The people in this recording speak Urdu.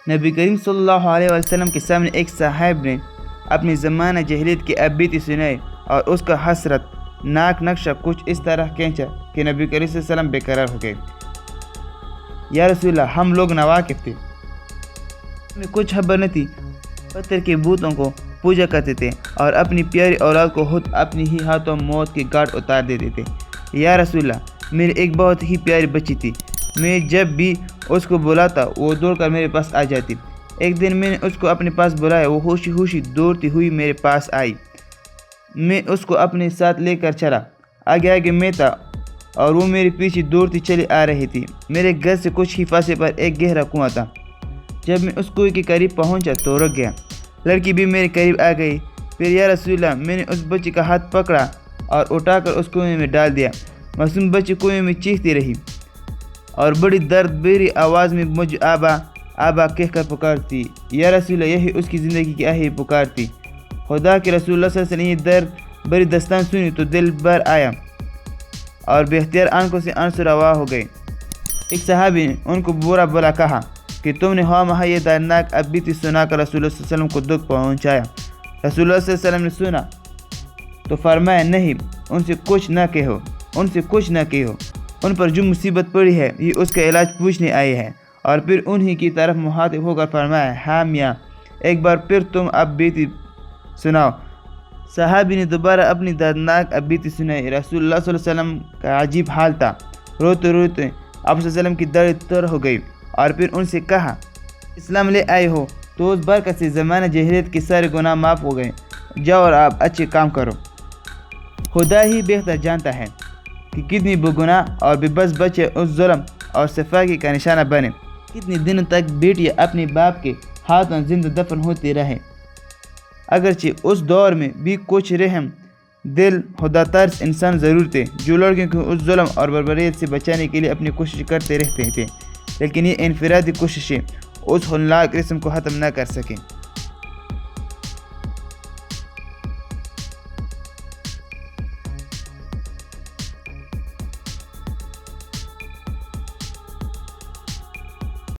نبی کریم صلی اللہ علیہ وسلم کے سامنے ایک صاحب نے اپنی زمانہ جاہلیت کی بیتی سنائی اور اس کا حسرت ناک نقشہ کچھ اس طرح کھینچا کہ نبی کریم صلی اللہ علیہ وسلم بے قرار ہو گئے۔ یا رسول اللہ، ہم لوگ ناواقف تھے، ہمیں کچھ خبر نہ تھی، پتھر کے بتوں کو پوجا کرتے تھے اور اپنی پیاری اولاد کو خود اپنی ہی ہاتھوں موت کے گھاٹ اتار دیتے تھے۔ یا رسول اللہ، میری ایک بہت ہی پیاری بچی تھی، میں جب بھی اس کو بلاتا وہ دوڑ کر میرے پاس آ جاتی۔ ایک دن میں نے اس کو اپنے پاس بلایا، وہ ہوشی ہوشی دوڑتی ہوئی میرے پاس آئی۔ میں اس کو اپنے ساتھ لے کر چلا، آگے آگے میں تھا اور وہ میرے پیچھے دوڑتی چلی آ رہی تھی۔ میرے گھر سے کچھ ہی فاصلے پر ایک گہرا کنواں تھا۔ جب میں اس کنویں کے قریب پہنچا تو رک گیا۔ لڑکی بھی میرے قریب آ گئی۔ پھر یا رسول اللہ، میں نے اس بچی کا ہاتھ پکڑا اور اٹھا کر اس کنویں میں ڈال دیا۔ معصوم بچی کنویں میں چیختی رہی اور بڑی درد بھری آواز میں مجھے آبا آبا کہہ کر پکارتی۔ یا رسول اللہ، یہی اس کی زندگی کی آخری پکار تھی۔ خدا کے رسول اللہ صلی اللہ علیہ وسلم نے یہ درد بری داستان سنی تو دل بھر آیا اور بے اختیار آنکھوں سے آنسو روا ہو گئے۔ ایک صحابی نے ان کو برا بلا کہا کہ تم نے ہوا مہا یہ دردناک بیتی سنا کر رسول اللہ صلی اللہ علیہ وسلم کو دکھ پہنچایا۔ رسول اللہ صلی اللہ علیہ وسلم نے سنا تو فرمایا، نہیں، ان سے کچھ نہ کہو، ان سے کچھ نہ کہو، ان پر جو مصیبت پڑی ہے یہ اس کا علاج پوچھنے آئی ہے۔ اور پھر انہی کی طرف مخاطب ہو کر فرمایا، ہاں میاں، ایک بار پھر تم بیتی سناؤ۔ صحابی نے دوبارہ اپنی دردناک بیتی سنائی۔ رسول اللہ صلی اللہ علیہ وسلم کا عجیب حال تھا، روتے روتے آپ صلی اللہ علیہ وسلم کی داڑھی تر ہو گئی اور پھر ان سے کہا، اسلام لے آئے ہو تو اس برکت سے زمانہ جاہلیت کے سارے گناہ معاف ہو گئے، جاؤ اور آپ اچھے کام کرو۔ خدا ہی بہتر جانتا ہے کہ کتنی بے گناہ اور بے بس بچے اس ظلم اور صفاقی کا نشانہ بنے، کتنے دنوں تک بیٹیاں اپنے باپ کے ہاتھوں زندہ دفن ہوتی رہیں۔ اگرچہ اس دور میں بھی کچھ رحم دل خدا ترس انسان ضرور تھے جو لڑکیوں کو اس ظلم اور بربریت سے بچانے کے لیے اپنی کوشش کرتے رہتے تھے، لیکن یہ انفرادی کوششیں اس ہولناک رسم کو ختم نہ کر سکیں۔